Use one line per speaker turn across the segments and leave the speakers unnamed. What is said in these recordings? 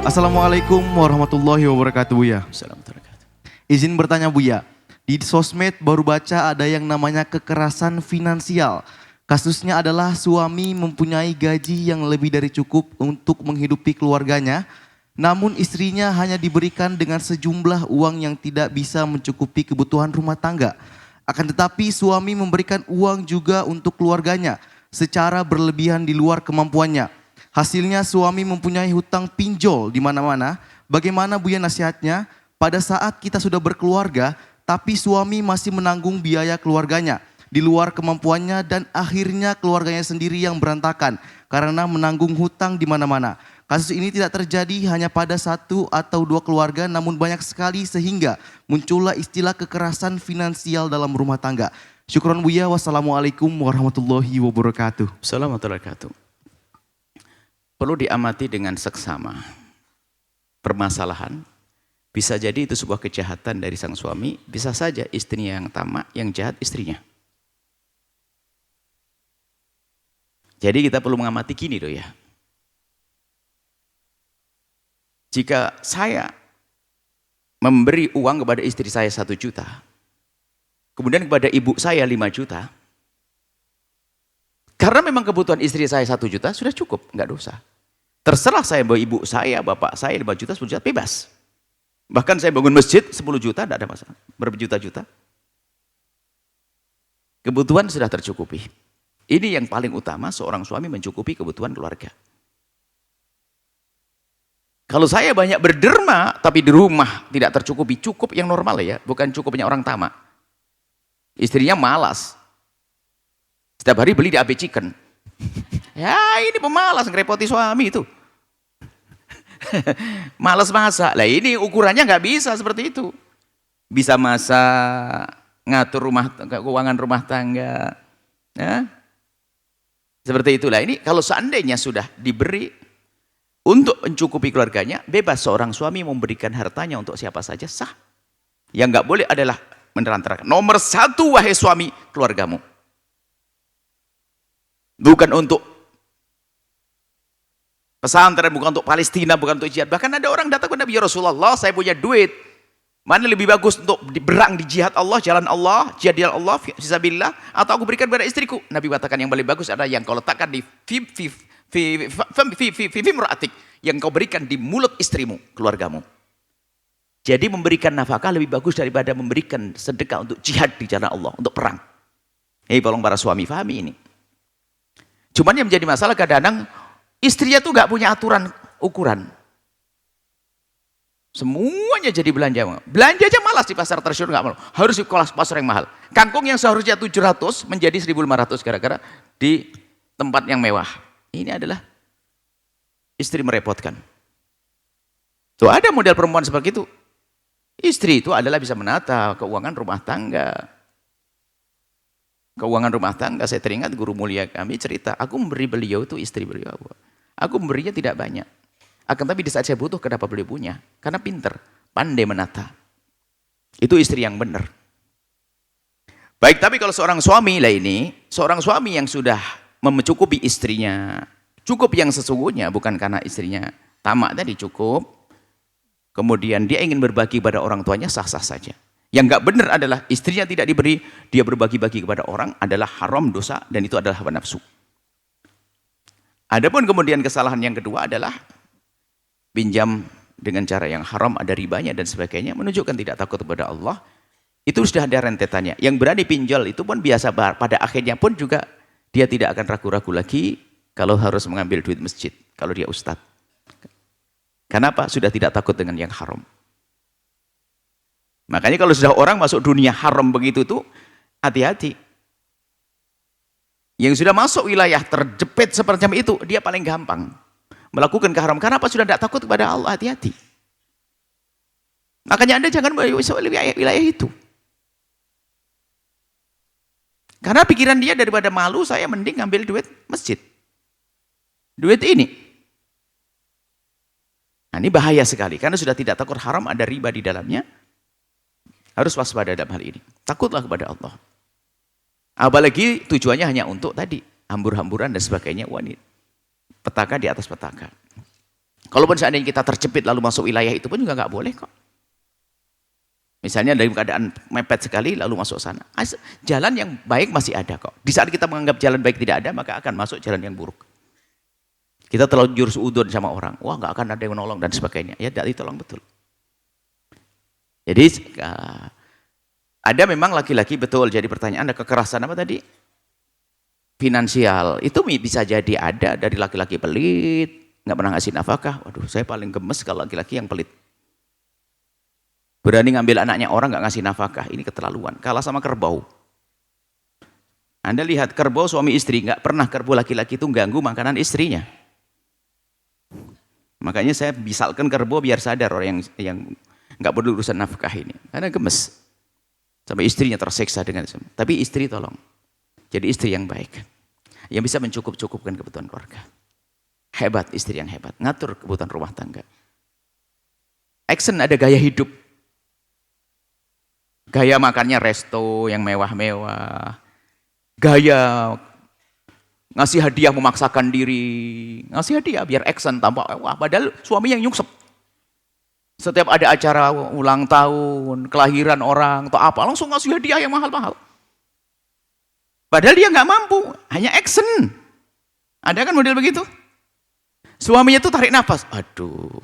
Assalamualaikum warahmatullahi wabarakatuh, Buya.
Assalamualaikum.
Izin bertanya, Buya. Di sosmed baru baca ada yang namanya kekerasan finansial. Kasusnya adalah suami mempunyai gaji yang lebih dari cukup untuk menghidupi keluarganya, namun istrinya hanya diberikan dengan sejumlah uang yang tidak bisa mencukupi kebutuhan rumah tangga. Akan tetapi suami memberikan uang juga untuk keluarganya secara berlebihan di luar kemampuannya. Hasilnya suami mempunyai hutang pinjol di mana-mana. Bagaimana, Buya, nasihatnya pada saat kita sudah berkeluarga tapi suami masih menanggung biaya keluarganya di luar kemampuannya dan akhirnya keluarganya sendiri yang berantakan karena menanggung hutang di mana-mana. Kasus ini tidak terjadi hanya pada satu atau dua keluarga namun banyak sekali sehingga muncullah istilah kekerasan finansial dalam rumah tangga. Syukron, Buya. Wassalamualaikum warahmatullahi wabarakatuh.
Assalamualaikum warahmatullahi wabarakatuh. Perlu diamati dengan seksama. Permasalahan bisa jadi itu sebuah kejahatan dari sang suami, bisa saja istrinya yang tamak, yang jahat istrinya. Jadi kita perlu mengamati gini loh ya. Jika saya memberi uang kepada istri saya 1 juta, kemudian kepada ibu saya 5 juta, karena memang kebutuhan istri saya 1 juta sudah cukup, nggak dosa. Terserah saya bawa ibu saya, bapak saya 5 juta, 10 juta, bebas. Bahkan saya bangun masjid 10 juta, tidak ada masalah. Berjuta-juta. Kebutuhan sudah tercukupi. Ini yang paling utama, seorang suami mencukupi kebutuhan keluarga. Kalau saya banyak berderma, tapi di rumah tidak tercukupi, cukup yang normal ya, bukan cukupnya orang tamak. Istrinya malas. Setiap hari beli di AB Chicken. Ya ini pemalas, ngerepoti suami itu. Malas masak. Lah ini ukurannya nggak bisa seperti itu. Bisa masak, ngatur keuangan rumah tangga. Ya. Seperti itulah. Ini kalau seandainya sudah diberi untuk mencukupi keluarganya, bebas seorang suami memberikan hartanya untuk siapa saja, sah. Yang nggak boleh adalah menelantarkan. Nomor 1 wahai suami, keluargamu. Bukan untuk pesantren, bukan untuk Palestina, bukan untuk jihad. Bahkan ada orang datang ke Nabi, ya Rasulullah, saya punya duit. Mana lebih bagus untuk berang di jihad Allah, jalan Allah, jihad jalan Allah, fisabilillah, atau aku berikan kepada istriku? Nabi katakan yang paling bagus adalah yang kau letakkan di muratik, yang kau berikan di mulut istrimu, keluargamu. Jadi memberikan nafkah lebih bagus daripada memberikan sedekah untuk jihad di jalan Allah, untuk perang. Tolong para suami fahami ini. Cuman yang menjadi masalah kadang-kadang istrinya tuh nggak punya aturan ukuran. Semuanya jadi belanja. Belanja aja malas di pasar tradisional, nggak mau. Harus di pasar yang mahal. Kangkung yang seharusnya 700 menjadi 1.500 gara-gara di tempat yang mewah. Ini adalah istri merepotkan. Tuh ada model perempuan seperti itu. Istri itu adalah bisa menata keuangan rumah tangga. Keuangan rumah tangga, saya teringat guru mulia kami cerita, aku memberi beliau itu istri beliau. Aku memberinya tidak banyak. Akan tapi di saat saya butuh, kenapa beliau punya? Karena pinter, pandai menata. Itu istri yang benar. Baik, tapi kalau seorang suami lah ini, seorang suami yang sudah mencukupi istrinya, cukup yang sesungguhnya, bukan karena istrinya tamak tadi cukup, kemudian dia ingin berbagi pada orang tuanya, sah-sah saja. Yang nggak benar adalah istrinya tidak diberi, dia berbagi-bagi kepada orang adalah haram, dosa, dan itu adalah hawa nafsu. Adapun kemudian kesalahan yang kedua adalah pinjam dengan cara yang haram, ada ribanya dan sebagainya, menunjukkan tidak takut kepada Allah. Itu sudah ada rentetannya. Yang berani pinjol itu pun biasa, pada akhirnya pun juga dia tidak akan ragu-ragu lagi kalau harus mengambil duit masjid, kalau dia ustadz. Kenapa? Sudah tidak takut dengan yang haram. Makanya kalau sudah orang masuk dunia haram begitu tuh, hati-hati. Yang sudah masuk wilayah terjepit seperti itu, dia paling gampang melakukan keharam. Kenapa? Sudah tidak takut kepada Allah, hati-hati. Makanya Anda jangan wilayah itu. Karena pikiran dia daripada malu, saya mending ambil duit masjid. Duit ini. Nah, ini bahaya sekali, karena sudah tidak takut haram, ada riba di dalamnya. Harus waspada dalam hal ini. Takutlah kepada Allah. Apalagi tujuannya hanya untuk tadi, hambur-hamburan dan sebagainya. Petaka di atas petaka. Kalaupun seandainya kita terjepit lalu masuk wilayah itu pun juga nggak boleh kok. Misalnya dalam keadaan mepet sekali lalu masuk sana. Jalan yang baik masih ada kok. Di saat kita menganggap jalan baik tidak ada, maka akan masuk jalan yang buruk. Kita terlalu jurus udun sama orang. Wah, nggak akan ada yang menolong dan sebagainya. Ya tidak ditolong betul. Jadi ada memang laki-laki betul. Jadi pertanyaan, ada kekerasan apa tadi? Finansial. Itu bisa jadi ada dari laki-laki pelit, nggak pernah ngasih nafkah. Waduh, saya paling gemes kalau laki-laki yang pelit. Berani ngambil anaknya orang nggak ngasih nafkah. Ini keterlaluan. Kalah sama kerbau. Anda lihat kerbau suami istri, nggak pernah kerbau laki-laki itu ganggu makanan istrinya. Makanya saya misalkan kerbau biar sadar orang yang nggak perlu urusan nafkah ini. Karena gemes. Sampai istrinya tersiksa dengan itu. Tapi istri tolong. Jadi istri yang baik. Yang bisa mencukup-cukupkan kebutuhan keluarga. Hebat, istri yang hebat. Ngatur kebutuhan rumah tangga. Action ada gaya hidup. Gaya makannya resto yang mewah-mewah. Gaya ngasih hadiah memaksakan diri. Ngasih hadiah biar action tampak. Wah, padahal suami yang nyungsep. Setiap ada acara ulang tahun, kelahiran orang, atau apa, langsung ngasih hadiah yang mahal-mahal. Padahal dia nggak mampu, hanya action. Ada kan model begitu? Suaminya tuh tarik nafas. Aduh,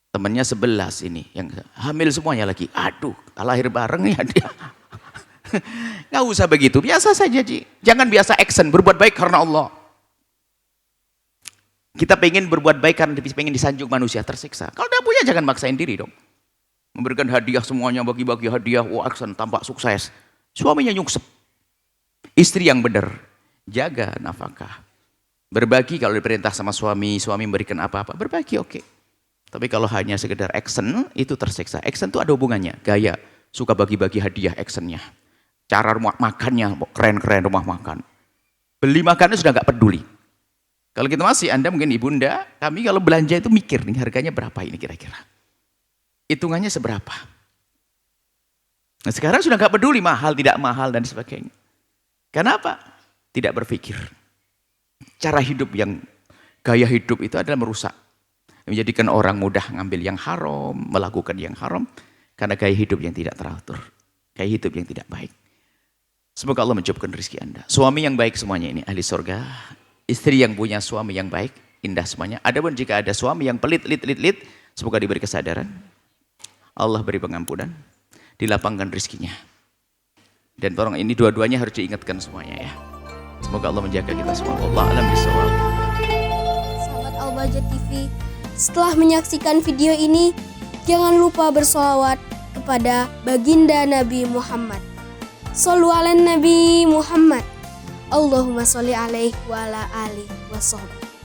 temennya 11 ini, yang hamil semuanya lagi. Aduh, lahir bareng ya dia. Nggak usah begitu, biasa saja Ji. Jangan biasa action, berbuat baik karena Allah. Kita pengen berbuat baik karena pengen disanjung manusia, tersiksa. Kalau udah punya jangan maksain diri dong. Memberikan hadiah semuanya, bagi-bagi hadiah, wah action, tampak sukses. Suaminya nyungsep. Istri yang benar, jaga nafkah. Berbagi kalau diperintah sama suami, suami memberikan apa-apa, berbagi oke. Tapi kalau hanya sekedar action, itu tersiksa. Action itu ada hubungannya, gaya, suka bagi-bagi hadiah actionnya. Cara rumah makannya, keren-keren rumah makan. Beli makannya sudah nggak peduli. Kalau kita masih, Anda mungkin ibunda, kami kalau belanja itu mikir nih harganya berapa ini kira-kira. Hitungannya seberapa. Nah sekarang sudah nggak peduli mahal, tidak mahal dan sebagainya. Kenapa? Tidak berpikir. Cara hidup yang, gaya hidup itu adalah merusak. Menjadikan orang mudah ngambil yang haram, melakukan yang haram. Karena gaya hidup yang tidak teratur. Gaya hidup yang tidak baik. Semoga Allah mencukupkan rezeki Anda. Suami yang baik semuanya ini, ahli surga. Istri yang punya suami yang baik, indah semuanya. Adapun jika ada suami yang pelit, semoga diberi kesadaran. Allah beri pengampunan, dilapangkan rezekinya. Dan tolong ini dua-duanya harus diingatkan semuanya ya. Semoga Allah menjaga kita semua. Allah alam bisawab.
Sahabat Al-Bahjah TV, setelah menyaksikan video ini, jangan lupa bersolawat kepada baginda Nabi Muhammad. Shollu ala Nabi Muhammad. Allahumma sholli alaihi wa ala alihi wa sahbihi.